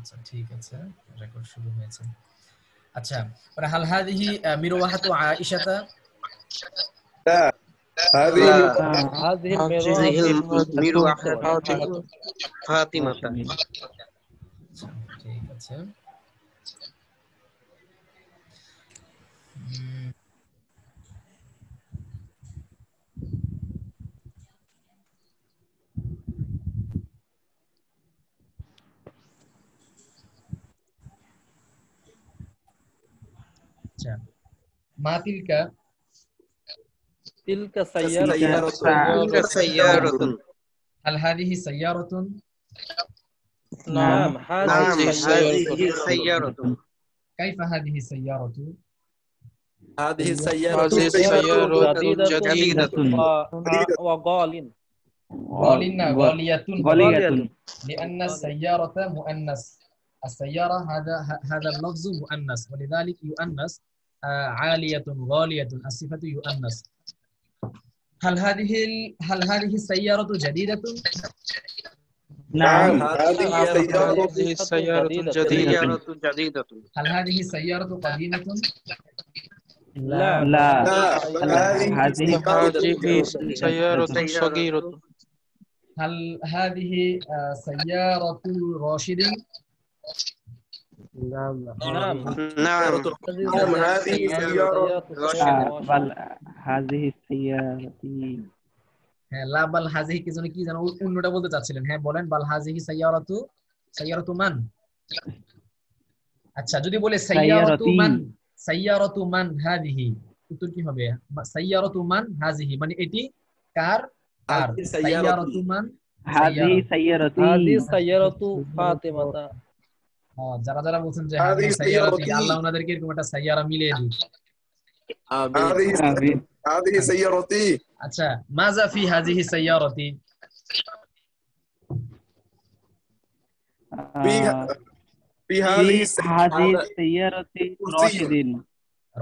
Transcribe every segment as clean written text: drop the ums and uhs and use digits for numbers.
আচ্ছা ঠিক আছে, রেকর্ড শুরু হয়েছে। আচ্ছা, হাল হাদিহি মিরওয়াহাতু আয়েশাতা? لا هذه لا هذه هذه المروءة المروءة فاطمة আচ্ছা ঠিক আছে। আচ্ছা, মা তিলকা? تلك سيارة تلك سيارة هل هذه سيارة؟ نعم نعم هذه هذه سيارة سيارة كيف هذه السيارة؟ هذه السيارة هذه سيارة جديدة جديدة وغال غالية غالية غالية لأن السيارة مؤنث. السيارة هذا اللفظ مؤنث، ولذلك يؤنث عالية غالية، الصفة يؤنث. هل هذه السيارة جديدة؟ نعم هذه هذه سيارة جديدة جديدة هل هذه السيارة قديمة؟ لا لا هذه سيارة صغيرة هل هذه سيارة راشد؟ نعم نعم نعم هذه سيارة بل هذه السيارة হ্যাঁ, লা বাল হাজিহি কি জানো অন্যটা বলতে চাচ্ছিলেন। হ্যাঁ বলেন, বাল হাজিহি সাইয়ারাতু মান। আচ্ছা, যদি বলে সাইয়ারাতু মান হাদিহি, উত্তর কি হবে? সাইয়ারাতু মান হাজিহি মানে এটি কার? কার? هذه সাইয়ারাতু মান هذه سيارتي هذه سيارة فاطمة যারা যারা বলছেন যে هذه হাদিহি সাইয়ারাতি, سيارتي আল্লাহ ওনাদেরকে এরকম একটা সাইয়ারা মিলিয়ে দিক। هذه سيارتي আচ্ছা, মাযা ফি হাযিহি সাইয়ারাতি? في هذه السيارة راشدين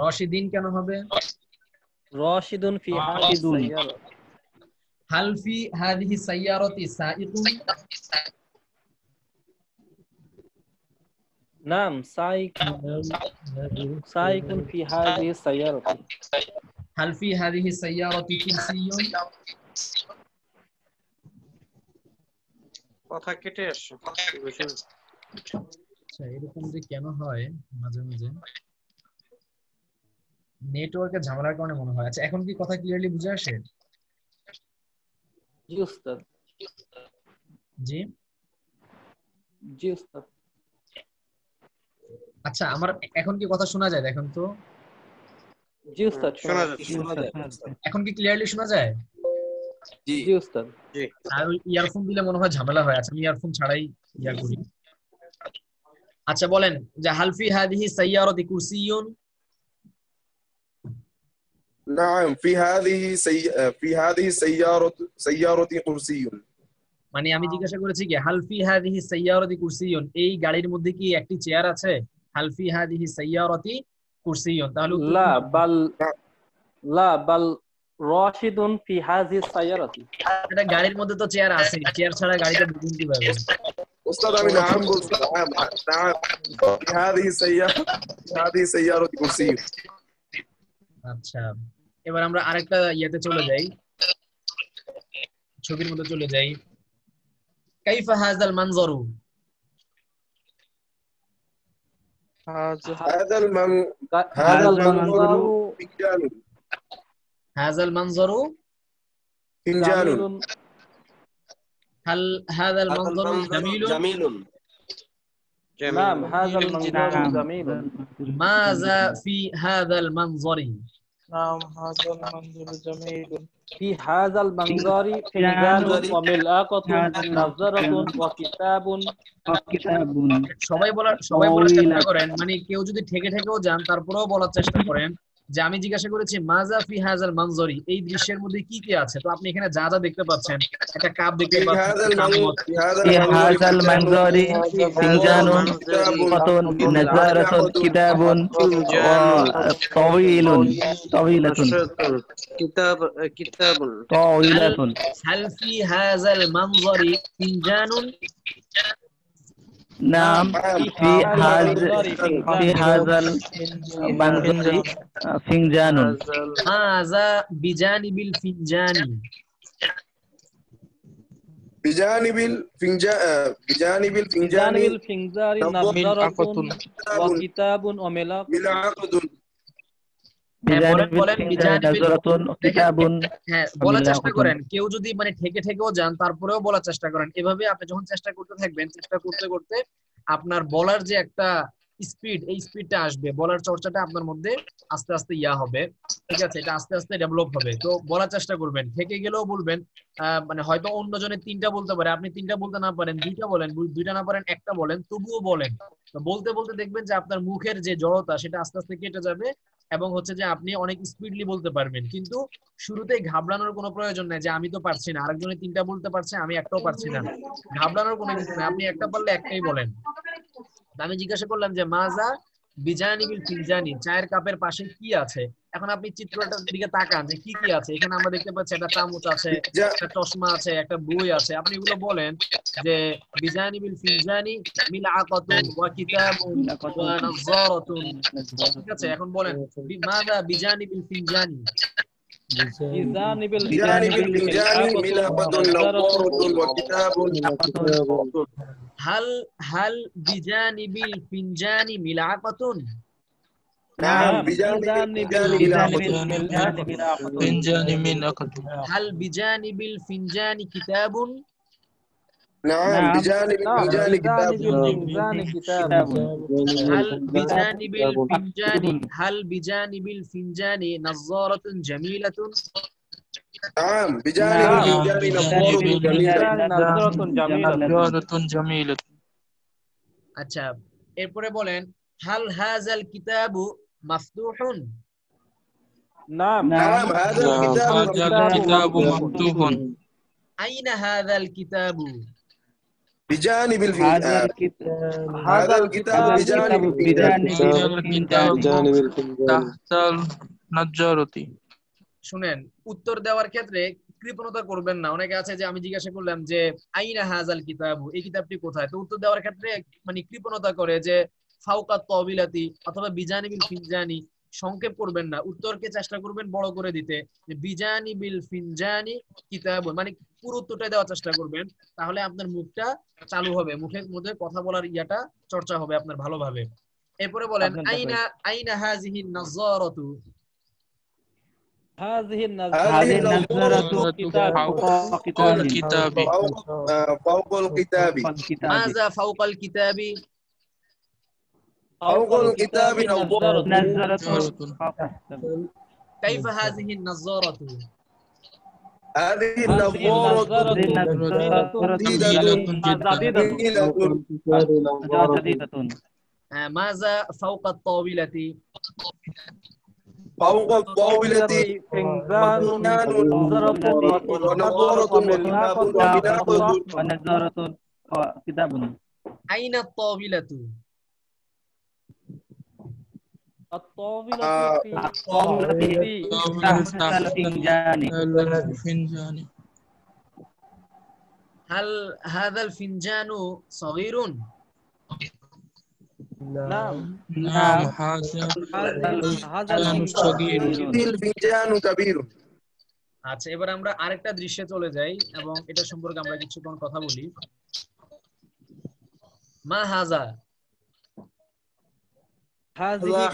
রশিদিন কেন হবে? راشد في هذه السيارة হাল ফি হাযিহি সাইয়ারাতি সাইকুন? نعم سائق في هذه السيارة হাল ফি হাযিহি সাইয়ারাতি কুরসিয়ুন? কথা কেটে আসছে আচ্ছা, এরকম যে কেন হয় মাঝে মাঝে, নেটওয়ার্কের ঝামেলার কারণে মনে হয়। আচ্ছা, এখন কি কথা ক্লিয়ারলি বুঝে আসে? जी उस्ताद জি। जी उस्ताद আচ্ছা, আমার এখন কি কথা শোনা যায়? দেখেন তো, जी उस्ताद শোনা যায় এখন কি ক্লিয়ারলি শোনা যায়? जी उस्ताद আর ওই ইয়ারফোন দিলে মনে হয় ঝামেলা হয়। আচ্ছা, আমি ইয়ারফোন ছাড়াই ইয়া করি। আচ্ছা বলেন যে হাল ফি হাযিহি সাইয়ারাতি কুরসিয়ুন? نعم في هذه سيارة كرسي মানে আমি জিজ্ঞাসা করেছি কি হাল ফি হাযিহি সাইয়ারাতি কুরসিয়ুন, এই গাড়ির মধ্যে কি একটি চেয়ার আছে? হাল ফি হাযিহি সাইয়ারাতি কুরসিয়ুন, তাহলে উত্তর لا কি? بل راشد في هذه السيارة এটা গাড়ির মধ্যে তো চেয়ার আছে, চেয়ার ছাড়া গাড়িতে ঢুকুন কিভাবে? أستاذ أمين نعم نعم في هذه سيارة كرسي আচ্ছা, এবার আমরা আরেকটা ইয়াতে চলে যাই, ছবির মধ্যে চলে যাই। কাইফা হাযাল মানজারু? هذا المنظر فنجان হাযাল মানজারু فنجان هل هذا المنظر جميل؟ نعم هذا المنظر جميل ماذا في هذا المنظر؟ نعم هذا المنظر جميل في هذا المنظر فنجان وملآقة نظارة وكتاب সবাই বলার চেষ্টা করেন, মানে কেউ যদি ঠেকে ঠেকেও যান তারপরেও বলার চেষ্টা করেন যে আমি জিজ্ঞাসা করেছি মাযা ফি হাযাল মানজরি, এই দৃশ্যের মধ্যে কি কি আছে। তো আপনি এখানে যা যা দেখতে পাচ্ছেন, একটা কাপ দেখতে পাচ্ছেন, هذا المنظر فنجان قطن نزارة كتاب طويل طويلة كتاب هل في هذا المنظر فنجان؟ نعم نعم في هذا فنجان المنظر فنجان ماذا بجانب الفنجان بجانب الفنجان بجانب الفنجان بجانب الفنجان نظرة كتاب وكتاب وملاك ملعقة হ্যাঁ بجانب বলেন الفنجان বিজানিবিল نظرة দেখেন كتاب হ্যাঁ বলার চেষ্টা وملاحة করেন কেউ যদি মানে ঠেকে ঠেকেও যান তারপরেও বলার চেষ্টা করেন এভাবে আপনি যখন চেষ্টা করতে থাকবেন চেষ্টা করতে করতে আপনার বলার যে একটা স্পিড এই স্পিডটা আসবে বলার চর্চাটা আপনার মধ্যে আস্তে আস্তে হবে ঠিক আছে এটা আস্তে আস্তে ডেভেলপ হবে তো বলার চেষ্টা করবেন ঠেকে গেলেও বলবেন মানে হয়তো অন্যজনের তিনটা বলতে পারে আপনি তিনটা বলতে না পারেন দুইটা বলেন দুইটা না পারেন একটা বলেন তবুও বলেন তো বলতে বলতে দেখবেন যে আপনার মুখের যে জড়তা সেটা আস্তে আস্তে কেটে যাবে এবং হচ্ছে যে আপনি অনেক স্পিডলি বলতে পারবেন কিন্তু শুরুতেই ঘাবড়ানোর কোনো প্রয়োজন নাই যে আমি তো পারছি না আরেকজনে তিনটা বলতে পারছে আমি একটাও পারছি না ঘাবড়ানোর কোনো কিছু নাই আপনি একটা পারলে একটাই বলেন আমি জিজ্ঞাসা করলাম যে মাজা বিজানিবিল ফিনজানি চায়ের কাপের পাশে কি আছে এখন আপনি চিত্রটার দিকে তাকান যে কি কি আছে এখানে আমরা দেখতে পাচ্ছি একটা চামচ আছে একটা চশমা আছে একটা বই আছে আপনি এগুলো বলেন যে বিজানিবিল ফিনজানি মিলআকাতুন ওয়া কিতাবুন ওয়া নাযারাতুন ঠিক আছে এখন বলেন মাজা বিজানিবিল ফিনজানি بجانب بجانب الفنجان ملعقة نظارة وكتاب هل بجانب الفنجان ملعقة نعم بجانب الفنجان ملعقة فنجان ملعقة هل بجانب الفنجان كتاب نعم بجانب الفنجان كتاب هل بجانب الفنجان نظارة جميلة نعم بجانب الفنجان نظارة جميلة আচ্ছা এরপরে বলেন হাল হাযাল কিতাবু মাফতুহুন نعم نعم هذا الكتاب مفتوح আইনা হাযাল কিতাবু بجانب هذا الفنجان الكتاب هذا الكتاب بجانب الفنجان تحت النجارة শুনেন উত্তর দেওয়ার ক্ষেত্রে কৃপণতা করবেন না অনেকে আছে যে আমি জিজ্ঞাসা করলাম যে আইনা হাযাল কিতাবু এই কিতাবটি কোথায় তো উত্তর দেওয়ার ক্ষেত্রে মানে কৃপণতা করে যে ফাওকা তাবিলাতি অথবা বিজানিবিল ফিনজানি সংক্ষেপ করবেন না উত্তরকে চেষ্টা করবেন বড় করে দিতে যে বিজানিবিল ফিনজানি কিতাবুন মানে পুরো উত্তরটা দেওয়ার চেষ্টা করবেন তাহলে আপনার মুখটা চালু হবে মুখের মধ্যে কথা বলার ইয়াটা চর্চা হবে আপনার ভালোভাবে এরপরে বলেন আইনা আইনা হাযিহিন নাযারাতু هذه هذه النظارة النظارة فوق الكتاب فوق الكتاب ماذا فوق الكتاب فوق الكتاب نظارة نظرة كيف هذه النظارة هذه النظارة جديدة ماذا فوق الطاولة فوق الطاولة فنجان نظرة ونظارة وكتاب ونظارة كتاب أين الطاولة الطاولة في تحت الفنجان الفنجان هل هذا الفنجان صغير نعم نعم هذا الفنجان صغير الفنجان كبير আচ্ছা এবার আমরা আরেকটা দৃশ্যে চলে যাই এবং এটা সম্পর্কে আমরা কিছুক্ষণ কথা বলি মা হাযা هذه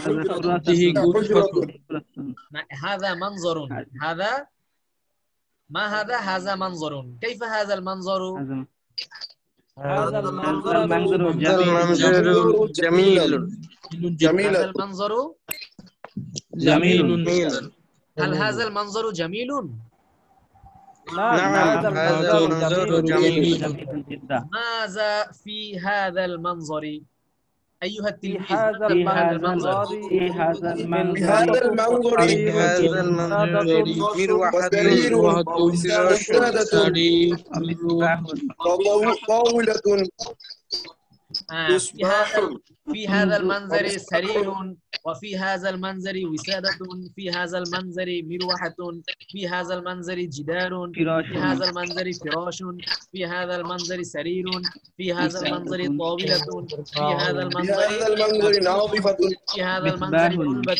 هذا منظر هذا ما هذا هذا منظر كيف هذا المنظر هذا المنظر جميل جميل هذا المنظر جميل هل هذا المنظر جميل نعم هذا المنظر جميل جدا ماذا في هذا المنظر أيها في التلميذ هذا في هذا المنظر في هذا بهذا المنظر المنظر وسرير وسادة مصباح وطاولة مصباح في هذا المنظر سرير وفي هذا المنظر وسادة في هذا المنظر مروحة في هذا المنظر جدار في هذا المنظر فراش في هذا المنظر سرير في هذا المنظر طاولة في هذا في المنظر هذا المنظر ناظفة في هذا المنظر علبة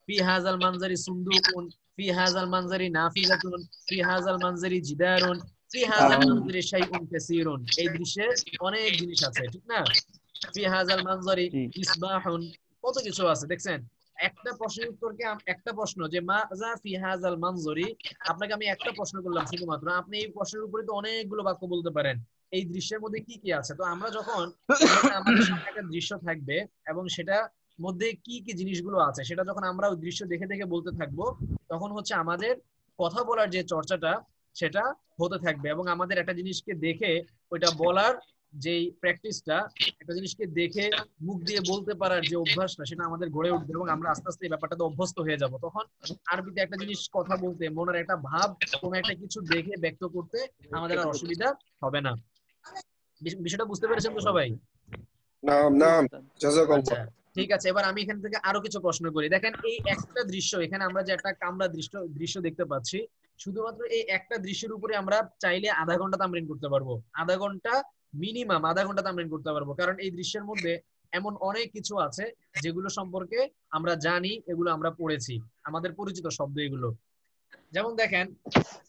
في هذا المنظر صندوق في هذا المنظر نافذة في هذا المنظر جدار في هذا المنظر شيء كثير এই দৃশ্যে অনেক জিনিস আছে ঠিক না في هذا المنظر مصباح কত কিছু আছে দেখছেন একটা প্রশ্নের উত্তরকে একটা প্রশ্ন যে মাজা ফি হাযাল মানজুরি আপনাকে আমি একটা প্রশ্ন করলাম শুধুমাত্র আপনি এই প্রশ্নের উপরে তো অনেকগুলো বাক্য বলতে পারেন এই দৃশ্যের মধ্যে কি কি আছে তো আমরা যখন আমাদের সামনে একটা দৃশ্য থাকবে এবং সেটা মধ্যে কি কি জিনিসগুলো আছে সেটা যখন আমরা ওই দৃশ্য দেখে দেখে বলতে থাকবো তখন হচ্ছে আমাদের কথা বলার যে চর্চাটা সেটা হতে থাকবে এবং আমাদের একটা জিনিসকে দেখে ওইটা বলার যে প্র্যাকটিসটা একটা জিনিসকে দেখে মুখ দিয়ে বলতে পারার যে অভ্যাসটা সেটা আমাদের গড়ে উঠবে এবং আমরা আস্তে আস্তে এই ব্যাপারটাতে অভ্যস্ত হয়ে যাব তখন আরবিতে একটা জিনিস কথা বলতে মনের একটা ভাব কোনো একটা কিছু দেখে ব্যক্ত করতে আমাদের আর অসুবিধা হবে না বিষয়টা বুঝতে পেরেছেন তো সবাই নাম নাম জাযাকাল্লাহ ঠিক আছে এবার আমি এখান থেকে আরো কিছু প্রশ্ন করি দেখেন এই একটা দৃশ্য এখানে আমরা যে একটা কামরা দৃশ্য দেখতে পাচ্ছি শুধুমাত্র এই একটা দৃশ্যের উপরে আমরা চাইলে আধা ঘন্টা তামরিন করতে পারবো আধা ঘন্টা মিনিমাম আধা ঘন্টা তামরিন করতে পারবো কারণ এই দৃশ্যের মধ্যে এমন অনেক কিছু আছে যেগুলো সম্পর্কে আমরা জানি এগুলো আমরা পড়েছি আমাদের পরিচিত শব্দ এগুলো যেমন দেখেন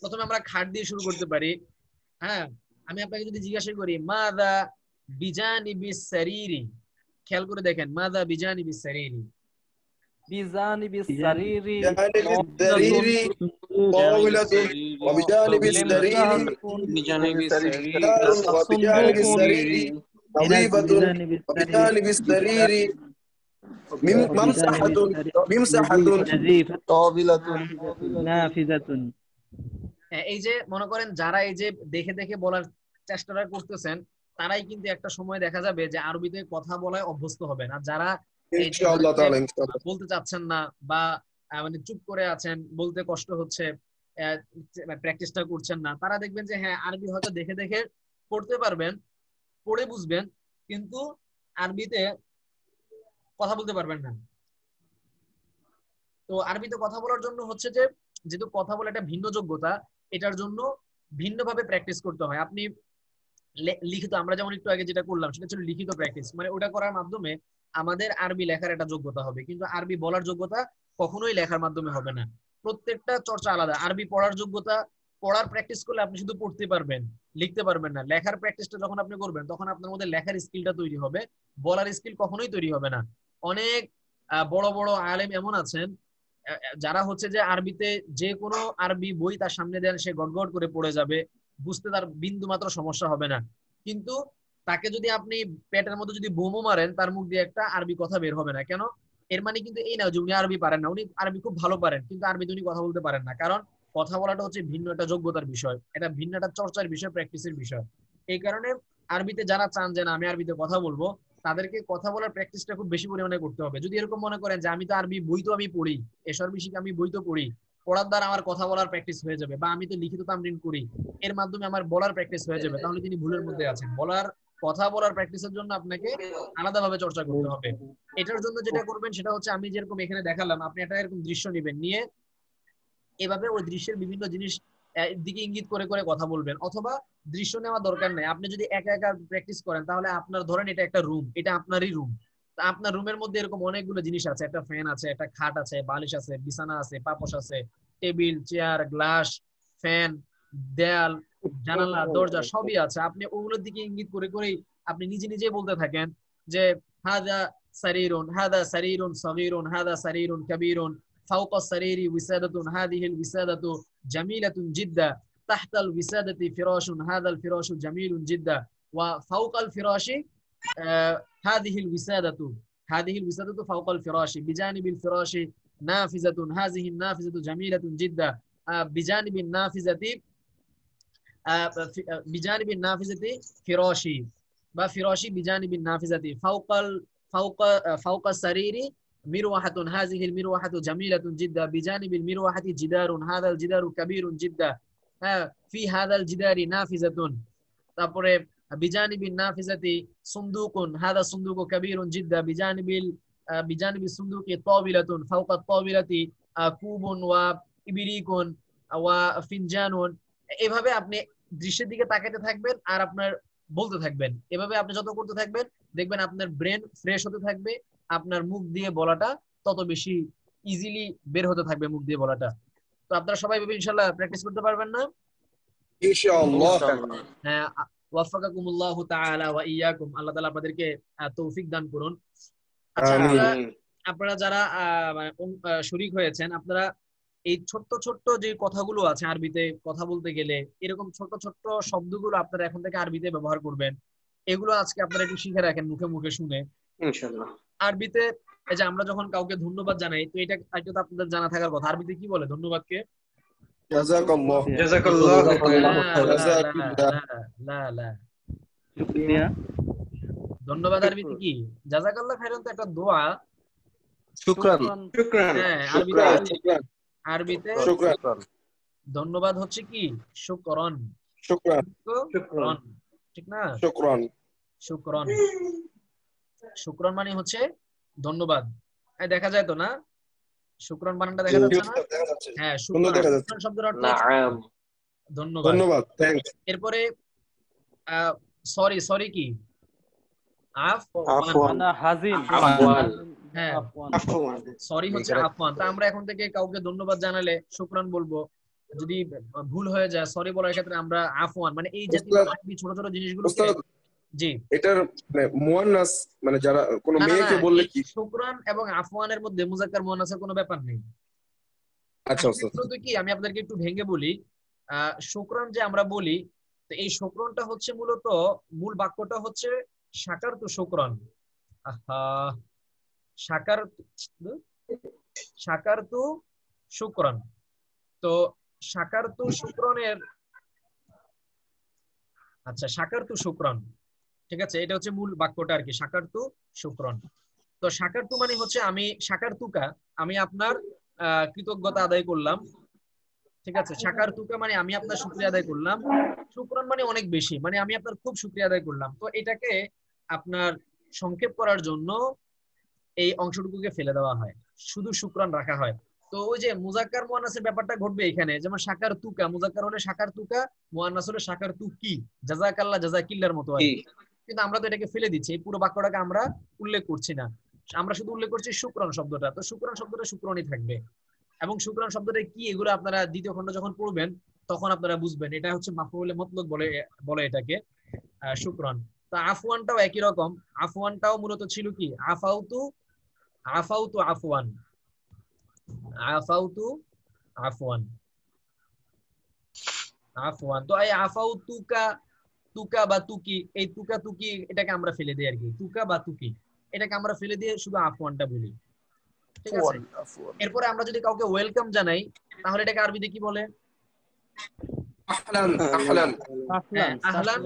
প্রথমে আমরা খাট দিয়ে শুরু করতে পারি হ্যাঁ আমি আপনাকে যদি জিজ্ঞাসা করি মাযা বিজানিবিস সারিরি খেয়াল করে দেখেন মাযা বিজানিবিস সারিরি بجانب السرير السرير طاولة وبجانب السرير بجانب السرير وبجانب السرير نظيفة وبجانب السرير ممسحة طاولة نافذة এই যে মনে করেন যারা এই যে দেখে দেখে বলার চেষ্টাটা করতেছেন তারাই কিন্তু একটা সময় দেখা যাবে যে আরবিতে কথা বলায় অভ্যস্ত হবেন আর যারা ইনশাআল্লাহ তাআলা ইনশাআল্লাহ বলতে চাচ্ছেন না বা মানে চুপ করে আছেন বলতে কষ্ট হচ্ছে প্র্যাকটিসটা করছেন না তারা দেখবেন যে হ্যাঁ আরবি হয়তো দেখে দেখে পড়তে পারবেন পড়ে বুঝবেন কিন্তু আরবিতে কথা বলতে পারবেন না তো আরবিতে কথা বলার জন্য হচ্ছে যে যেহেতু কথা বলা একটা ভিন্ন যোগ্যতা এটার জন্য ভিন্নভাবে প্র্যাকটিস করতে হয় আপনি লিখিত আমরা যেমন একটু আগে যেটা করলাম সেটা ছিল লিখিত প্র্যাকটিস মানে ওটা করার মাধ্যমে আমাদের আরবি লেখার একটা যোগ্যতা হবে কিন্তু আরবি বলার যোগ্যতা কখনোই লেখার মাধ্যমে হবে না প্রত্যেকটা চর্চা আলাদা আরবি পড়ার যোগ্যতা পড়ার প্র্যাকটিস করলে আপনি শুধু পড়তে পারবেন লিখতে পারবেন না লেখার প্র্যাকটিসটা যখন আপনি করবেন তখন আপনার মধ্যে লেখার স্কিলটা তৈরি হবে বলার স্কিল কখনোই তৈরি হবে না অনেক বড় বড় আলেম এমন আছেন যারা হচ্ছে যে আরবিতে যে কোনো আরবি বই তার সামনে দেন সে গড়গড় করে পড়ে যাবে বুঝতে তার বিন্দু মাত্র সমস্যা হবে না কিন্তু তাকে যদি আপনি পেটের মধ্যে যদি বোমও মারেন তার মুখ দিয়ে একটা আরবি কথা বের হবে না কেন এর মানে কিন্তু এই না যে উনি আরবি পারেন না উনি আরবি খুব ভালো পারেন কিন্তু আরবিতে উনি কথা বলতে পারেন না কারণ কথা বলাটা হচ্ছে ভিন্ন একটা যোগ্যতার বিষয় এটা ভিন্ন একটা চর্চার বিষয় প্র্যাকটিসের বিষয় এই কারণে আরবিতে যারা চান যে না আমি আরবিতে কথা বলবো তাদেরকে কথা বলার প্র্যাকটিসটা খুব বেশি পরিমাণে করতে হবে যদি এরকম মনে করেন যে আমি তো আরবি বই তো আমি পড়ি এসর বিশিক আমি বই তো পড়ি পড়ার দ্বারা আমার কথা বলার প্র্যাকটিস হয়ে যাবে বা আমি তো লিখিত তামরিন করি এর মাধ্যমে আমার বলার প্র্যাকটিস হয়ে যাবে তাহলে তিনি ভুলের মধ্যে আছেন কথা বলার প্র্যাকটিসের জন্য আপনাকে আলাদাভাবে চর্চা করতে হবে এটার জন্য যেটা করবেন সেটা হচ্ছে আমি যেরকম এখানে দেখালাম আপনি একটা এরকম দৃশ্য নেবেন নিয়ে এভাবে ওই দৃশ্যের বিভিন্ন জিনিস দিকে ইঙ্গিত করে করে কথা বলবেন অথবা দৃশ্য নেওয়া দরকার নেই আপনি যদি একা একা প্র্যাকটিস করেন তাহলে আপনার ধরেন এটা একটা রুম এটা আপনারই রুম তা আপনার রুমের মধ্যে এরকম অনেকগুলো জিনিস আছে একটা ফ্যান আছে একটা খাট আছে বালিশ আছে বিছানা আছে পাপোশ আছে টেবিল চেয়ার গ্লাস ফ্যান দেয়াল জানালা দরজা সবই আছে আপনি ওগুলোর দিকে ইঙ্গিত করে করেই আপনি নিজে নিজে বলতে থাকেন যে হাদা সারিরুন সগীরুন হাদা সারিরুন কাবীরুন ফাওকা সারিরি ওয়াসাদাতুন হাদিহিল ওয়াসাদাতু জামিলাতুন জিদ্দা তাহতাল ওয়াসাদাতি ফিরাশুন হাদাল ফিরাশু জামিলুন জিদ্দা ওয়া ফাওকাল ফিরাশি হাদিহিল ওয়াসাদাতু ফাওকাল ফিরাশি বিজানিবিল ফিরাশি নাফিজাতুন হাযিহিন নাফিজাতু জামিলাতুন জিদ্দা বিজানিবিন নাফিজাতি بجانب النافذة فراشي بفراشي بجانب النافذة فوق السرير مروحة هذه المروحة جميلة جدا بجانب المروحة جدار هذا الجدار كبير جدا في هذا الجدار نافذة তারপরে বিজানিবিন নাফিজাতি সুন্দুকুন হাদা সুন্দুকু কাবীরুন জিদ্দা বিজানিবি সুন্দুকি তাবিলাতুন ফাওকা তাবিলাতি কুবুন ওয়া ইবরিকুন ওয়া ফিনজানুন। এভাবে আপনি দৃশ্যের দিকে তাকাতে থাকবেন আর আপনার বলতে থাকবেন। এভাবে আপনি যত করতে থাকবেন দেখবেন আপনার ব্রেন ফ্রেশ হতে থাকবে, আপনার মুখ দিয়ে বলাটা তত বেশি ইজিলি বের হতে থাকবে মুখ দিয়ে বলাটা। তো আপনারা সবাই ভাবে ইনশাআল্লাহ প্র্যাকটিস করতে পারবেন না? ইনশাআল্লাহ। হ্যাঁ, ওয়াফাকাকুমুল্লাহু তাআলা ওয়া ইয়াকুম, আল্লাহ তাআলা আপনাদেরকে তৌফিক দান করুন। আচ্ছা, আপনারা যারা শরীক হয়েছেন, আপনারা এই ছোট্ট ছোট্ট যে কথাগুলো আছে আরবিতে কথা বলতে গেলে এরকম ছোট ছোট্ট শব্দগুলো আপনারা এখন থেকে আরবিতে ব্যবহার করবেন। এগুলো আজকে আপনারা একটু শিখে রাখেন মুখে মুখে শুনে ইনশাআল্লাহ। আরবিতে এই যে আমরা যখন কাউকে ধন্যবাদ জানাই, তো এটা তো আপনাদের জানা থাকার কথা। আরবিতে কি বলে ধন্যবাদকে? জাযাকাল্লাহ। জাযাকাল্লাহ। লা শুকরিয়া। ধন্যবাদ আরবিতে কি? জাযাকাল্লাহ খাইরান তো একটা দোয়া। শুকরান। শুকরান। হ্যাঁ, আরবিতে ধন্যবাদ হচ্ছে কি? শুকরান। শুকরান। ঠিক না? শুকরান। শুকরান। শুকরান মানে হচ্ছে ধন্যবাদ। দেখা যায় তো না? শুকরান বানানটা দেখা যাচ্ছে না? হ্যাঁ, শুকরান শব্দের অর্থ ধন্যবাদ। ধন্যবাদ, থ্যাঙ্কস। এরপরে সরি কি? আফওয়ান। হাজিন। হ্যাঁ, সরি হচ্ছে আফওয়ান। তা আমরা এখন থেকে কাউকে ধন্যবাদ জানালে শুকরান বলবো, যদি ভুল হয়ে যায় সরি বলার ক্ষেত্রে আমরা আফওয়ান, মানে এই জাতীয় ছোট ছোট জিনিসগুলো। জি, এটার মানে মুয়ান্নাস, মানে যারা কোনো মেয়েকে বললে কি শুকরান এবং আফওয়ানের মধ্যে মুযাক্কার মুয়ান্নাসের কোনো ব্যাপার নেই। আচ্ছা ওস্তাদ, তো কি আমি আপনাদেরকে একটু ভেঙে বলি, শুকরান যে আমরা বলি, তো এই শুকরানটা হচ্ছে মূলত মূল বাক্যটা হচ্ছে শাকারতু শুকরান। শাকারতু শুকরান। তো শাকারতু শুকরানের, আচ্ছা শাকারতু শুকরান, ঠিক আছে, এটা হচ্ছে মূল বাক্যটা আর কি, শাকারতু শুকরান। তো শাকারতু মানে হচ্ছে আমি শাকারতুকা, আমি আপনার কৃতজ্ঞতা আদায় করলাম, ঠিক আছে। শাকারতুকা মানে আমি আপনার শুকরিয়া আদায় করলাম। শুকরান মানে অনেক বেশি, মানে আমি আপনার খুব শুকরিয়া আদায় করলাম। তো এটাকে আপনার সংক্ষেপ করার জন্য এই অংশটুকুকে ফেলে দেওয়া হয়, শুধু শুকরান রাখা হয়। তো ওই যে মুযাক্কার মুয়ান্নাসের ব্যাপারটা ঘটবে এখানে, যেমন শাকারতুকা মুযাক্কার হলে শাকারতুকা, মুয়ান্নাস হলে শাকারতুকি, জাযাকাল্লাহ জাযাকিল্লাহর মতো আর কি। কিন্তু আমরা তো এটাকে ফেলে দিচ্ছি, এই পুরো বাক্যটাকে আমরা উল্লেখ করছি না, আমরা শুধু উল্লেখ করছি শুকরান শব্দটা। তো শুকরান শব্দটা শুকরানই থাকবে। এবং শুকরান শব্দটা কি এগুলো আপনারা দ্বিতীয় খণ্ড যখন পড়বেন তখন আপনারা বুঝবেন। এটা হচ্ছে মাফউলে মুতলাক বলে এটাকে শুকরান। তো আফওয়ানটাও একই রকম। আফওয়ানটাও মূলত ছিল কি? আফাউতু আফওয়ান, আফাউতু আফওয়ান, আফওয়ান। তো এই আফাউতুকা, তুকা বা তুকি, এই তুকা তুকি এটাকে আমরা ফেলে দিই আর কি, তুকা বা তুকি এটাকে আমরা ফেলে দিয়ে শুধু আফওয়ানটা বলি, ঠিক আছে। এরপরে আমরা যদি কাউকে ওয়েলকাম জানাই তাহলে এটাকে আরবিতে কি বলে? আহলান। আহলান। আহলান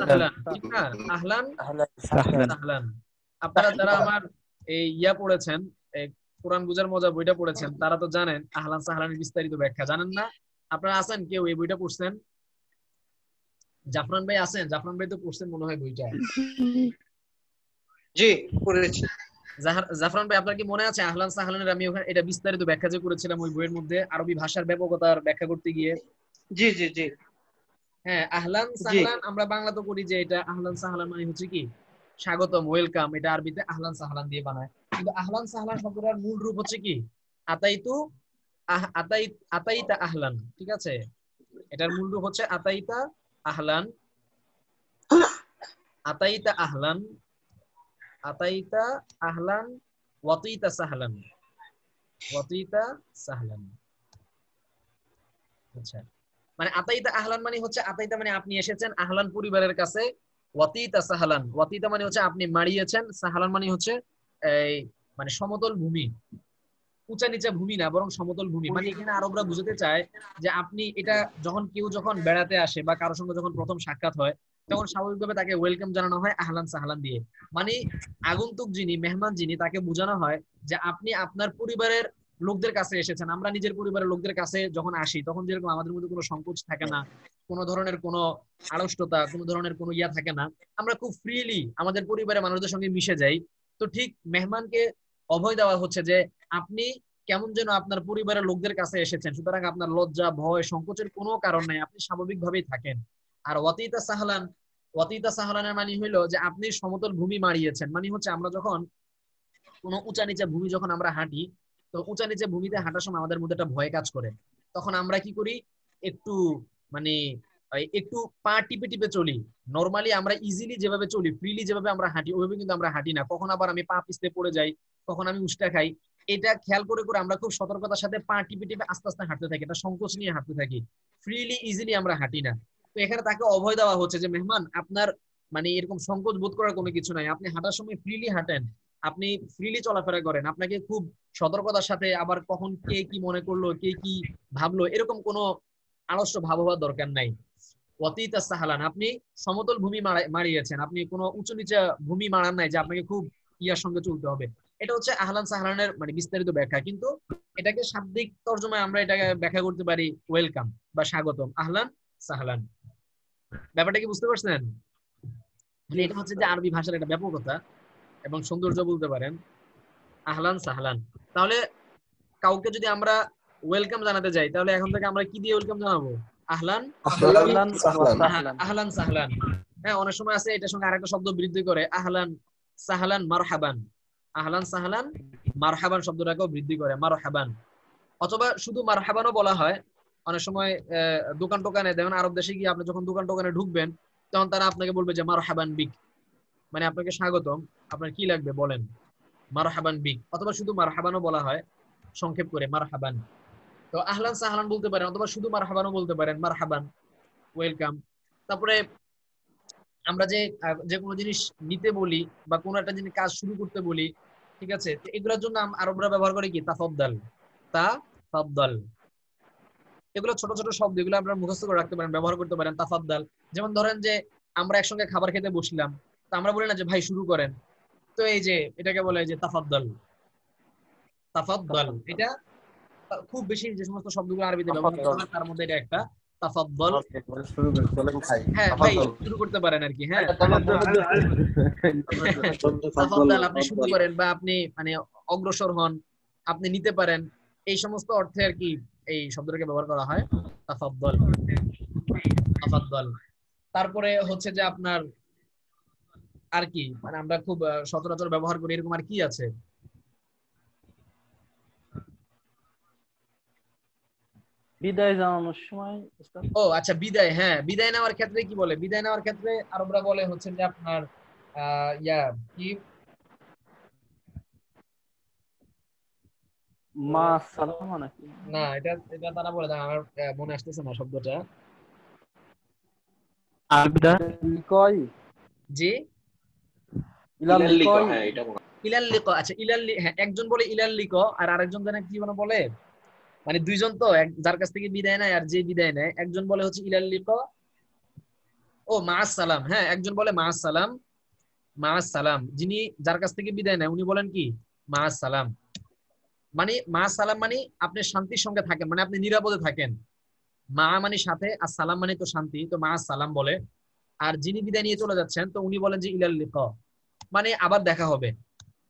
সাহলান, ঠিক না? আহলান সাহলান। আপনারা যারা আমার এই পড়েছেন, কোরআন বুঝার মজা বইটা পড়েছেন, তারা তো জানেন আহলান সাহলানের বিস্তারিত ব্যাখ্যা। জানেন না? আপনারা আছেন কেউ এই বইটা পড়ছেন? জাফরান ভাই আছেন? জাফরান ভাই তো পড়ছেন মনে হয় বইটা। জি, পড়েছি। জাফরান ভাই, আপনার কি মনে আছে আহলান সাহলানের আমি ওখানে এটা বিস্তারিত ব্যাখ্যা যে করেছিলাম ওই বইয়ের মধ্যে আরবি ভাষার ব্যাপকতার ব্যাখ্যা করতে গিয়ে? জি জি জি। হ্যাঁ, আহলান সাহলান আমরা বাংলা তো করি যে এটা আহলান সাহলান মানে হচ্ছে কি স্বাগতম, ওয়েলকাম, এটা আরবিতে আহলান সাহলান দিয়ে বানায়। কিন্তু আহলান সাহলান শব্দটার মূল রূপ হচ্ছে কি? আতাইতু আতাইতা আহলান, ঠিক আছে। এটার মূল রূপ হচ্ছে আতাইতা আহলান, আতাইতা আহলান, আতাইতা আহলান, ওয়াতিতা সাহলান, ওয়াতিতা সাহলান। আচ্ছা, মানে আতাইতা আহলান মানে হচ্ছে, আতাইতা মানে আপনি এসেছেন আহলান পরিবারের কাছে, ওয়াতিতা সাহলান, ওয়াতিতা মানে হচ্ছে আপনি মারিয়েছেন, সাহলান মানে হচ্ছে এই মানে সমতল ভূমি, উঁচা নিচা ভূমি না বরং সমতল ভূমি। মানে এখানে আরবরা বুঝাতে চায় যে আপনি এটা যখন কেউ যখন বেড়াতে আসে বা কারোর সঙ্গে যখন প্রথম সাক্ষাৎ হয় তখন স্বাভাবিকভাবে তাকে ওয়েলকাম জানানো হয় আহলান সাহলান দিয়ে। মানে আগন্তুক যিনি, মেহমান যিনি, তাকে বোঝানো হয় যে আপনি আপনার পরিবারের লোকদের কাছে এসেছেন। আমরা নিজের পরিবারের লোকদের কাছে যখন আসি তখন যেরকম আমাদের মধ্যে কোনো সংকোচ থাকে না, কোনো ধরনের কোনো আড়ষ্টতা, কোনো ধরনের কোনো ইয়া থাকে না, আমরা খুব ফ্রিলি আমাদের পরিবারের মানুষদের সঙ্গে মিশে যাই। তো ঠিক মেহমানকে অভয় দেওয়া হচ্ছে যে আপনি কেমন যেন আপনার পরিবারের লোকদের কাছে এসেছেন, সুতরাং আপনার লজ্জা ভয় সংকোচের কোনো কারণ নাই, আপনি স্বাভাবিকভাবেই থাকেন। আর ওয়াতিতা সাহলানের মানে হইলো যে আপনি সমতল ভূমি মাড়িয়েছেন, মানে হচ্ছে আমরা যখন কোনো উঁচা নিচা ভূমি যখন আমরা হাঁটি, তো উঁচা নিচা ভূমিতে হাঁটার সময় আমাদের মধ্যে একটা ভয় কাজ করে। তখন আমরা কি করি, একটু মানে একটু পা টিপে টিপে চলি। নরমালি আমরা ইজিলি যেভাবে চলি, ফ্রিলি যেভাবে আমরা হাঁটি, ওইভাবে কিন্তু আমরা হাঁটি না। কখন আবার আমি পা পিছলে পড়ে যাই, কখন আমি উষ্টা খাই। এটা খেয়াল করে করে আমরা খুব সতর্কতার সাথে পা টিপে টিপে আস্তে আস্তে হাঁটতে থাকি, এটা সংকোচ নিয়ে হাঁটতে থাকি, ফ্রিলি ইজিলি আমরা হাঁটি না। তো এখানে তাকে অভয় দেওয়া হচ্ছে যে মেহমান আপনার মানে এরকম সংকোচ বোধ করার কোনো কিছু নাই, আপনি হাঁটার সময় ফ্রিলি হাঁটেন, আপনি ফ্রিলি চলাফেরা করেন, আপনাকে খুব সতর্কতার সাথে আবার কখন কে কি মনে করলো, কে কি ভাবলো, এরকম কোনো আলস্য ভাব হওয়ার দরকার নাই। ওয়াতিতা সাহালান, আপনি সমতল ভূমি মারিয়েছেন, আপনি কোনো উঁচু নিচা ভূমি মারান নাই যে আপনাকে খুব ইয়ার সঙ্গে চলতে হবে। এটা হচ্ছে আহলান সাহলানের মানে বিস্তারিত ব্যাখ্যা, কিন্তু এটাকে শাব্দিক তর্জমায় আমরা এটাকে ব্যাখ্যা করতে পারি ওয়েলকাম বা স্বাগতম, আহলান সাহলান। ব্যাপারটা কি বুঝতে পারছেন? এটা হচ্ছে যে আরবি ভাষার একটা ব্যাপকতা এবং সৌন্দর্য বলতে পারেন, আহলান সাহলান। তাহলে কাউকে যদি আমরা ওয়েলকাম জানাতে যাই, তাহলে এখন থেকে আমরা কি দিয়ে ওয়েলকাম জানাবো? আহলান আহলান সাহলান। হ্যাঁ, অনেক সময় আছে এটার সঙ্গে আরেকটা শব্দ বৃদ্ধি করে, আহলান সাহলান মারহাবান। আহলান সাহলান মারহাবান শব্দটাকেও বৃদ্ধি করে, মারহাবান। অথবা শুধু মারহাবানও বলা হয় অনেক সময়। দোকান টোকানে দেখুন, আরব দেশে গিয়ে আপনি যখন দোকান টোকানে ঢুকবেন, তখন তারা আপনাকে বলবে যে মারহাবান বিক, মানে আপনাকে স্বাগতম, আপনার কি লাগবে বলেন, মারহাবান বিক। অথবা শুধু মারহাবানও বলা হয় সংক্ষেপ করে, মারহাবান। তো আহলান সাহলান বলতে পারেন, অথবা শুধু মারহাবানও বলতে পারেন, মারহাবান ওয়েলকাম। তারপরে আমরা যে কোনো জিনিস নিতে বলি বা কোনো একটা জিনিস কাজ শুরু করতে বলি, ঠিক আছে, তো এগুলোর জন্য আরবরা ব্যবহার করে কি তাফাদ্দাল, তাফাদ্দাল। এগুলো ছোট ছোট শব্দ, এগুলো আপনারা মুখস্থ করে রাখতে পারেন, ব্যবহার করতে পারেন। তাফাদ্দাল, যেমন ধরেন যে আমরা একসঙ্গে খাবার খেতে বসলাম, তো আমরা বলি না যে ভাই শুরু করেন, তো এই যে এটাকে বলে যে তাফাদ্দাল। তাফাদ্দাল এটা খুব বেশি যে সমস্ত শব্দগুলো আরবিতে ব্যবহার করা হয় তার মধ্যে এটা একটা, তাফাদ্দাল। হ্যাঁ ভাই শুরু করতে পারেন আর কি। হ্যাঁ তাফাদ্দাল, আপনি শুরু করেন বা আপনি মানে অগ্রসর হন, আপনি নিতে পারেন, এই সমস্ত অর্থে আর কি এই শব্দটাকে ব্যবহার করা হয়, তাফাদ্দাল তাফাদ্দাল। তারপরে হচ্ছে যে আপনার আর কি মানে আমরা খুব সচরাচর ব্যবহার করি এরকম আর কি আছে? বিদায় জানানোর সময়। ও আচ্ছা, বিদায়। হ্যাঁ, বিদায় নেওয়ার ক্ষেত্রে কি বলে? বিদায় নেওয়ার ক্ষেত্রে আরবরা বলে হচ্ছে যে আপনার ইয়া কি, মা সালামা নাকি? না এটা এটা তারা বলে, আমার মনে আসতেছে না শব্দটা। আরবিটা লিকয়, জি ইলাল লিকয়। ইলাল লিকা। আচ্ছা হ্যাঁ, একজন বলে ইলাল লিকা আর আরেকজন জানে কি বলে, মানে দুইজন তো, যার কাছ থেকে বিদায় নেয় আর যে বিদায় নেয়, একজন বলে হচ্ছে ইলাল লিকা, ও মাআস সালাম। হ্যাঁ, একজন বলে মাআস সালাম, মাআস সালাম। যিনি যার কাছ থেকে বিদায় নেয় উনি বলেন কি মাআস সালাম। মানে মাআস সালাম মানে আপনি শান্তির সঙ্গে থাকেন, মানে আপনি নিরাপদে থাকেন। মা মানে সাথে, আর সালাম মানে তো শান্তি, তো মাআস সালাম বলে। আর যিনি বিদায় নিয়ে চলে যাচ্ছেন, তো উনি বলেন যে ইলাল লিকা, মানে আবার দেখা হবে।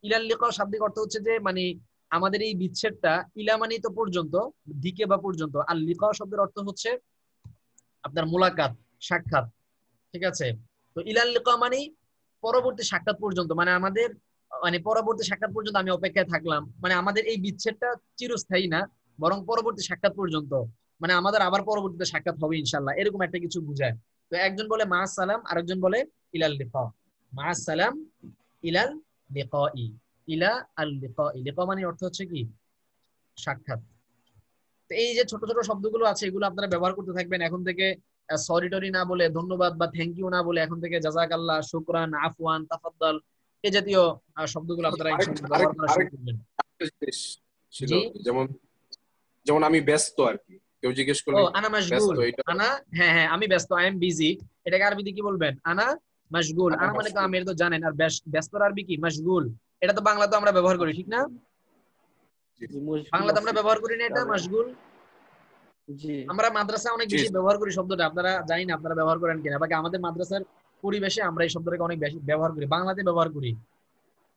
ইলাল লিকা শাব্দিক অর্থ হচ্ছে যে মানে আমাদের এই বিচ্ছেদটা, ইলা মানে তো পর্যন্ত, দিকে বা পর্যন্ত, আর লিকা শব্দের অর্থ হচ্ছে আপনার মোলাকাত, সাক্ষাৎ, ঠিক আছে। তো ইলাল লিকা মানে পরবর্তী সাক্ষাৎ পর্যন্ত, মানে আমাদের মানে পরবর্তী সাক্ষাৎ পর্যন্ত আমি অপেক্ষায় থাকলাম, মানে আমাদের এই বিচ্ছেদটা চিরস্থায়ী না, বরং পরবর্তী সাক্ষাৎ পর্যন্ত, মানে আমাদের আবার পরবর্তীতে সাক্ষাৎ হবে ইনশাআল্লাহ, এরকম একটা কিছু বুঝায়। তো একজন বলে মাআস সালাম, আরেকজন বলে ইলাল লিকা। মাআস সালাম ইলাল লিকাই, ইলা আল লিকাই। লিকা মানে অর্থ হচ্ছে কি সাক্ষাৎ। তো এই যে ছোট ছোট শব্দগুলো আছে, এগুলো আপনারা ব্যবহার করতে থাকবেন এখন থেকে। সরি টরি না বলে, ধন্যবাদ বা থ্যাংক ইউ না বলে, এখন থেকে জাযাকাল্লাহ, শুকরান, আফওয়ান, তাফাদ্দাল, এই জাতীয় শব্দগুলো আপনারা ইনশাআল্লাহ ব্যবহার করা শুরু করবেন। জি, যেমন যেমন আমি ব্যস্ত আর কি, কেউ জিজ্ঞেস করলে ও আনা মাশগুল, আনা, হ্যাঁ হ্যাঁ আমি ব্যস্ত, আই এম বিজি। এটাকে আরবিতে কি বলবেন? আনা মাশগুল। আনা মানে তো আমি, এটা তো জানেন। আর ব্যস্তর আরবি কি? মাশগুল। এটা তো বাংলাতে আমরা ব্যবহার করি, ঠিক না? বাংলাতে আমরা ব্যবহার করি না এটা, মাশগুল। জি আমরা মাদ্রাসা অনেক বেশি জি। ব্যবহার করি শব্দটা, আপনারা জানি না আপনারা ব্যবহার করেন কিনা, বাকি আমাদের মাদ্রাসার পরিবেশে আমরা এই শব্দটাকে অনেক বেশি ব্যবহার করি, বাংলাতে ব্যবহার করি।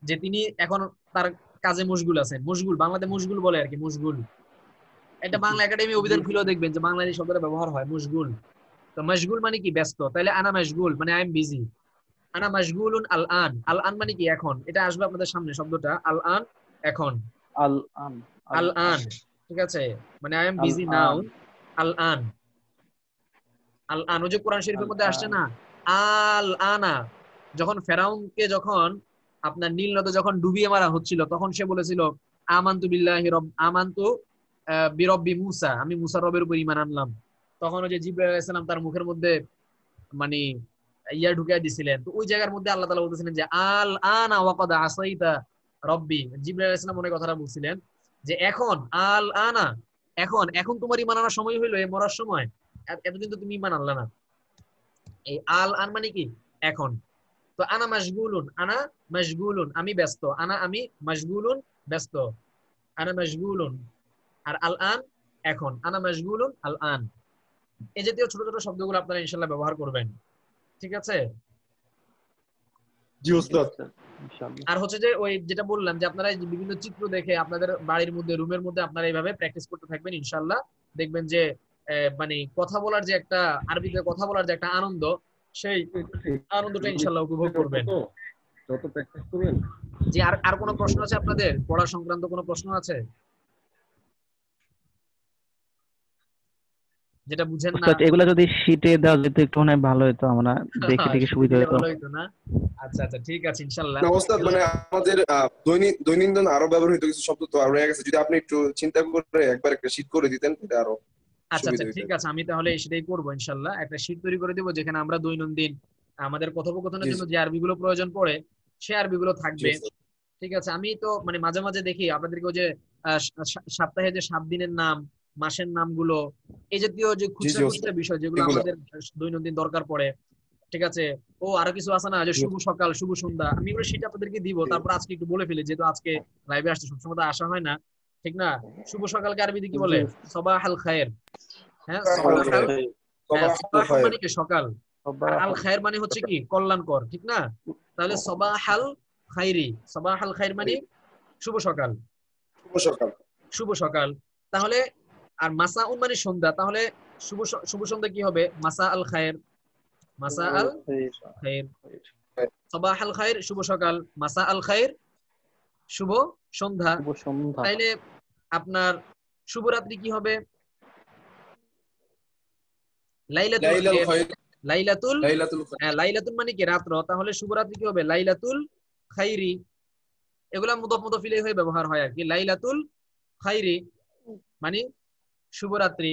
যে তিনি এখন তার কাজে মশগুল আছেন, মশগুল বাংলাতে মশগুল বলে আর কি, মশগুল। এটা বাংলা একাডেমি অভিধান খুলেও দেখবেন যে বাংলায় এই শব্দটা ব্যবহার হয়, মশগুল। তো মশগুল মানে কি ব্যস্ত, তাহলে আনা মশগুল মানে আই এম বিজি, আনা মশগুলুন আল আন, আল আন মানে কি এখন, এটা আসবে আপনাদের সামনে শব্দটা আল আন, এখন, আল আন আল আন, ঠিক আছে, মানে I am all busy now, আন আল আন, আল আন। ওই যে কোরআন শরীফের আল মধ্যে আসছে আন না, আল আনা, যখন ফেরাউনকে যখন আপনার নীল নদে যখন ডুবিয়ে মারা হচ্ছিল, তখন সে বলেছিল আমানতু বিল্লাহি রব আমানতু বিরব্বি মুসা, আমি মুসার রবের উপর ঈমান আনলাম। তখন ওই যে জিবরাইল আলাইহিস সালাম তার মুখের মধ্যে মানে ইয়া ঢুকিয়ে দিছিলেন। তো ওই জায়গার মধ্যে আল্লাহ তাআলা বলতেছিলেন যে আল আনা ওয়া কদ আসাইতা রব্বি, জিবরাইল আলাইহিস সালাম অনেক কথাটা বলছিলেন যে এখন আল আনা, এখন এখন তোমার ঈমান আনার সময় হইলো, এই মরার সময়, এতদিন তো তুমি ঈমান আনলা না। এই আল আন মানে কি এখন। তো আনা মাশগুলুন, আনা মাশগুলুন আমি ব্যস্ত, আনা আমি, মাশগুলুন ব্যস্ত, আনা মাশগুলুন। আর আল আন এখন, আনা মাশগুলুন আল আন। এই জাতীয় ছোট ছোট শব্দগুলো আপনারা ইনশাআল্লাহ ব্যবহার করবেন, ঠিক আছে। জি ওস্তাদ। ইনশাআল্লাহ। আর হচ্ছে যে ওই যেটা বললাম যে আপনারা এই যে বিভিন্ন চিত্র দেখে আপনাদের বাড়ির মধ্যে রুমের মধ্যে আপনারা এইভাবে প্র্যাকটিস করতে থাকবেন, ইনশাআল্লাহ দেখবেন যে মানে কথা বলার যে একটা, আরবিতে কথা বলার যে একটা আনন্দ, সেই আনন্দটা ইনশাআল্লাহ উপভোগ করবেন। যত প্র্যাকটিস করবেন। জি, আর আর কোনো প্রশ্ন আছে আপনাদের, পড়া সংক্রান্ত কোনো প্রশ্ন আছে যেটা বুঝেন না? উস্তাদ এগুলা যদি শীটে দেওয়া যেত একটু মনে হয় ভালো হতো, আমরা দেখে দেখে সুবিধা হতো। ভালো হইতো না? আচ্ছা আচ্ছা ঠিক আছে ইনশাআল্লাহ। না ওস্তাদ, মানে আমাদের দৈনন্দিন আরো ব্যবহৃত কিছু শব্দ তো আর রয়ে গেছে, যদি আপনি একটু চিন্তা করে একবার একটা শীট করে দিতেন এটা আরো আচ্ছা আচ্ছা সুবিধা হতো। ঠিক আছে, আমি তাহলে সেটাই করবো ইনশাআল্লাহ, একটা শীট তৈরি করে দেবো যেখানে আমরা দৈনন্দিন আমাদের কথোপকথনের জি, জন্য জি। যে আরবি গুলো প্রয়োজন পড়ে সে আরবি গুলো জি থাকবে। ওস্তাদ। ঠিক আছে, আমি তো মানে মাঝে মাঝে দেখি আপনাদেরকে ওই যে সপ্তাহে যে 7 দিনের নাম, মাসের নামগুলো, এই জাতীয় যে জি খুচরা জি খুচরা ওস্তাদ, বিষয় যেগুলো এগুলো আমাদের দৈনন্দিন দরকার পড়ে, ঠিক আছে। ও আরো কিছু আছে না, যে শুভ সকাল শুভ সন্ধ্যা, আমি এগুলো সেটা আপনাদেরকে দিব। তারপর আজকে একটু বলে ফেলি, যেহেতু আজকে লাইভে আসছে, সবসময় তো আসা হয় না, ঠিক না। শুভ সকালকে আরবিতে কি বলে? সবাহাল খায়ের। হ্যাঁ, সবাহাল, হ্যাঁ সবাহ মানে কি সকাল, আর আল খায়ের মানে হচ্ছে কি কল্যাণকর, ঠিক না। তাহলে সবাহাল খাইরি, সবাহাল খাইর মানে শুভ সকাল, শুভ সকাল। শুভ সকাল। তাহলে আর মাসাউন মানে সন্ধ্যা, তাহলে শুভ সন্ধ্যা কি হবে? মাসা আল খায়ের, মাসা আল খায়ের, সবাহ আল খায়ের শুভ সকাল, মাসা আল খায়ের শুভ সন্ধ্যা। শুভ সন্ধ্যা। তাইলে আপনার শুভরাত্রি কি হবে? লাইলাতুল লাইলাতুল খায়ের, খায়র, লাইলাতুল, লাইলাতুল খায়র। হ্যাঁ লাইলাতুল মানে কি রাত্র, তাহলে শুভরাত্রি কি হবে? লাইলাতুল খাইরি। এগুলা মুদফ মুদফিলে হয়ে ব্যবহার হয় আর কি, লাইলাতুল খাইরি মানে শুভরাত্রি।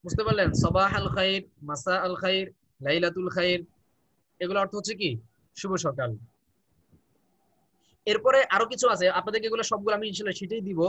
বুঝতে পারলেন? সবাহ আল খাইর, মাসা আল খাইর, লাইলাতুল খাইর, এগুলো অর্থ হচ্ছে কি শুভ সকাল। এরপরে আরো কিছু আছে, আপনাদেরকে এগুলো সবগুলো আমি ইনশাআল্লাহ সেটাই দিব।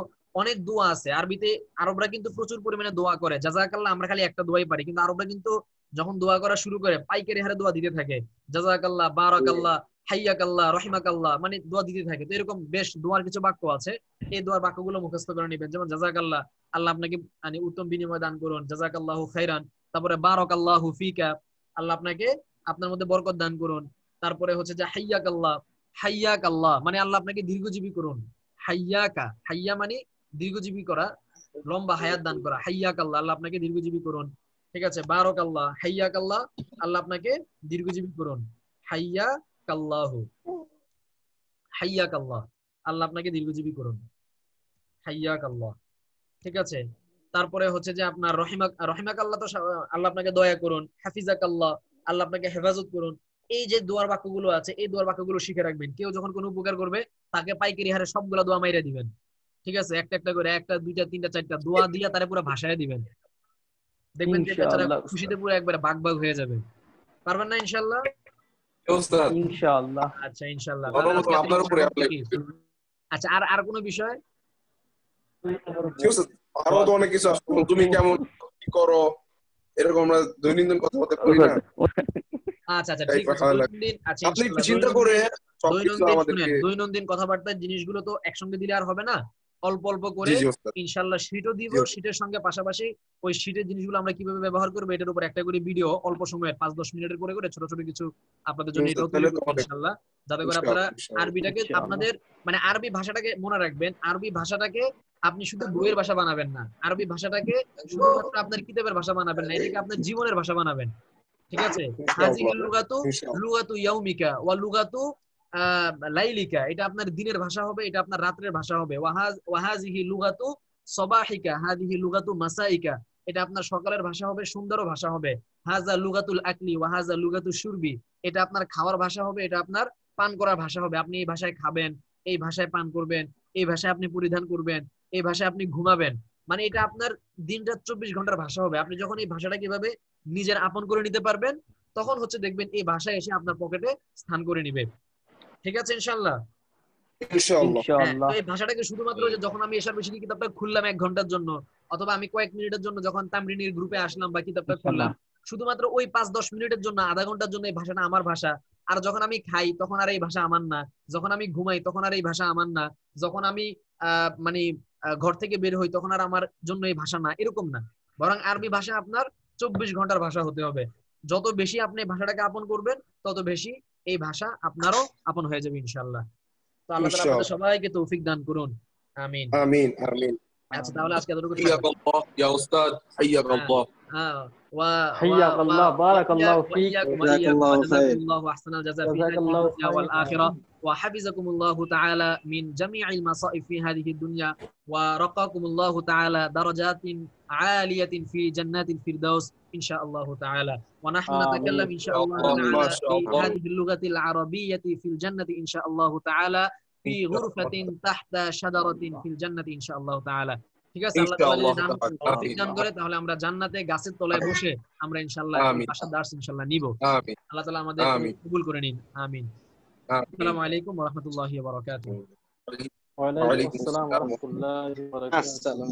অনেক দোয়া আছে আরবিতে, আরবরা কিন্তু প্রচুর পরিমাণে দোয়া করে, জাযাকাল্লাহ আমরা খালি একটা দোয়াই পারি, কিন্তু আরবরা কিন্তু যখন দোয়া করা শুরু করে পাইকারি হারে দোয়া দিতে থাকে, জাযাকাল্লাহ, বারাকাল্লাহ, হাইয়াকাল্লাহ, রহিমাকাল্লাহ, মানে দোয়া দিতে থাকে। তো এরকম বেশ দোয়ার কিছু বাক্য আছে, এই দোয়ার বাক্যগুলো মুখস্থ করে নেবেন। যেমন জাযাকাল্লাহ, আল্লাহ আপনাকে মানে উত্তম বিনিময় দান করুন, জাযাকাল্লাহু খাইরান। তারপরে বারাকাল্লাহু ফিকা, আল্লাহ আপনাকে আপনার মধ্যে বরকত দান করুন। তারপরে হচ্ছে যে হাইয়াকাল্লাহ, হাইয়াক আল্লাহ মানে আল্লাহ আপনাকে দীর্ঘজীবী করুন। হাইয়াকা, হাইয়া মানে দীর্ঘজীবী করা, লম্বা হায়াত দান করা। হাইয়াক আল্লাহ, আল্লাহ আপনাকে দীর্ঘজীবী করুন, ঠিক আছে। বারাক আল্লাহ, হাইয়াক আল্লাহ, আল্লাহ আপনাকে দীর্ঘজীবী করুন। হাইয়াক আল্লাহু, হাইয়াক আল্লাহ, আল্লাহ আপনাকে দীর্ঘজীবী করুন। হাইয়াক আল্লাহ, ঠিক আছে। তারপরে হচ্ছে যে আপনার রহিমাক আল্লাহ, তো আল্লাহ আপনাকে দয়া করুন। হাফিজাক আল্লাহ, আল্লাহ আপনাকে হেফাজত করুন। এই যে দোয়ার বাক্যগুলো আছে, এই দোয়ার বাক্যগুলো শিখে রাখবেন। কেউ যখন কোনো উপকার করবে তাকে পাইকারি হারে সবগুলা দোয়া মাইরা দিবেন, ঠিক আছে। একটা একটা করে, একটা দুইটা তিনটা চারটা দোয়া দিয়া তারে পুরো ভাষায় দিবেন, দেখবেন যে বেচারা খুশিতে পুরো একবারে বাগ বাগ হয়ে যাবে। পারবেন না ইনশাআল্লাহ? ওস্তাদ ইনশাআল্লাহ। আচ্ছা ইনশাআল্লাহ। আপনার উপরে অ্যাপ্লাই। আচ্ছা, আর আর কোনো বিষয়? জি ওস্তাদ, আরো তো অনেক কিছু আছে, তুমি কেমন কি করো, এরকম আমরা দৈনন্দিন কথাবার্তা করি না। আচ্ছা আচ্ছা ঠিক আছে, দৈনন্দিন, আচ্ছা আপনি একটু ইনশাআল্লাহ চিন্তা করে সবকিছু দৈনন্দিন শুনেন, আমাদেরকে। দৈনন্দিন কথাবার্তার জিনিসগুলো তো একসঙ্গে দিলে আর হবে না। অল্প অল্প জি করে জি ওস্তাদ। ইনশাআল্লাহ শীটও দিব, জি ওস্তাদ। শীটের সঙ্গে পাশাপাশি ওই শীটের জিনিসগুলো আমরা কিভাবে ব্যবহার করবো এটার উপর একটা করে ভিডিও অল্প সময়ে 5-10 মিনিটের করে করে ছোট ছোট কিছু আপনাদের জি জন্য ওস্তাদ, এটাও তৈরি তাহলে তো করবো অনেক। ইনশাআল্লাহ, যাতে করে ইনশাআল্লাহ আপনারা ইনশাআল্লাহ। আরবিটাকে ইনশাআল্লাহ। আপনাদের মানে আরবি ভাষাটাকে মনে রাখবেন। আরবি ভাষাটাকে আপনি শুধু বইয়ের ভাষা বানাবেন না, আরবি ভাষাটাকে শুধুমাত্র আপনার কিতাবের ভাষা বানাবেন না, এটাকে আপনার জীবনের ভাষা বানাবেন। ঠিক আছে? হাজিহিল ইনশাআল্লাহ লুগাতু ইনশাআল্লাহ। লুগাতু ইয়াউমিকা ওয়া লুগাতু লাইলিকা, এটা আপনার দিনের ভাষা হবে, এটা আপনার রাতের ভাষা হবে। ওয়াহাজিহি লুগাতু সবাহিকা, হাদিহি লুগাতু মাসাইকা, এটা আপনার সকালের ভাষা হবে, সুন্দর ভাষা হবে। হাজা লুগাতুল আকলি ওয়া হাজা লুগাতু শুরবি, এটা আপনার খাওয়ার ভাষা হবে, এটা আপনার পান করার ভাষা হবে। আপনি এই ভাষায় খাবেন, এই ভাষায় পান করবেন, এই ভাষায় আপনি পরিধান করবেন, এই ভাষায় আপনি ঘুমাবেন। মানে এটা আপনার দিনটা 24 ঘন্টার ভাষা হবে। আপনি যখন এই ভাষাটা কিভাবে নিজের আপন করে নিতে পারবেন, তখন হচ্ছে দেখবেন এই ভাষা এসে আপনার পকেটে স্থান করে নিবে। ঠিক আছে ইনশাআল্লাহ? ইনশাআল্লাহ। হ্যাঁ, তো ইনশাআল্লাহ। এই ভাষাটাকে শুধুমাত্র যে যখন আমি এশার বেশি কিতাবটা খুললাম 1 ঘন্টার জন্য, অথবা আমি কয়েক মিনিটের জন্য যখন তামরিনের গ্রুপে আসলাম বা কিতাবটা খুললাম, শুধুমাত্র ওই 5-10 মিনিটের জন্য, আধা ঘন্টার জন্য এই ভাষাটা আমার ভাষা। আর যখন আমি খাই তখন আর এই ভাষা আমার না, যখন আমি ঘুমাই তখন আর এই ভাষা আমার না, যখন আমি মানে ঘর থেকে বের হই তখন আর আমার জন্য এই ভাষা না, এরকম না। বরং আরবি ভাষা আপনার 24 ঘন্টার ভাষা হতে হবে। যত বেশি আপনি ভাষাটাকে আপন করবেন, তত বেশি এই ভাষা আপনারও আপন হয়ে যাবে ইনশাআল্লাহ। তো আল্লাহ তাআলা আপনাদের ইনশাআল্লাহ। সবাইকে তৌফিক দান করুন। আমিন। আমিন আমিন। আচ্ছা, তাহলে আজকে এতটুকু থাকবে। حياك الله يا أستاذ، حياك হ্যাঁ, الله. হ্যাঁ, حياك الله، بارك الله فيك. وإياكم جزاك وإياكم الله وجزاكم خير. الله أحسن الجزاء في جزاك هذه الله الدنيا خير. والآخرة، وحفظكم الله تعالى من جميع المصائب في هذه الدنيا، ورقاكم الله تعالى درجات عالية في جنات الفردوس إن شاء الله تعالى. ونحن آمين. نتكلم إن شاء الله ما تعالى شاء في الله. هذه اللغة العربية في الجنة إن شاء الله تعالى، في غرفة تحت شجرة في الجنة إن شاء الله تعالى. ঠিক আছে? আল্লাহ তাআলা যদি তৌফিক দান করে তাহলে আমরা জান্নাতে গাছের তলায় বসে আমরা ইনশাআল্লাহ এই আমিন। ভাষার দার্স ইনশাআল্লাহ নিব। آمين আল্লাহ তাআলা আমাদের আমিন। কবুল করে নিন। আমিন। آمين. আসসালামু আলাইকুম ওয়া রাহমাতুল্লাহি ওয়া বারাকাতুহু। وعليكم وعليكم السلام السلام ورحمة الله وبركاته. السلام.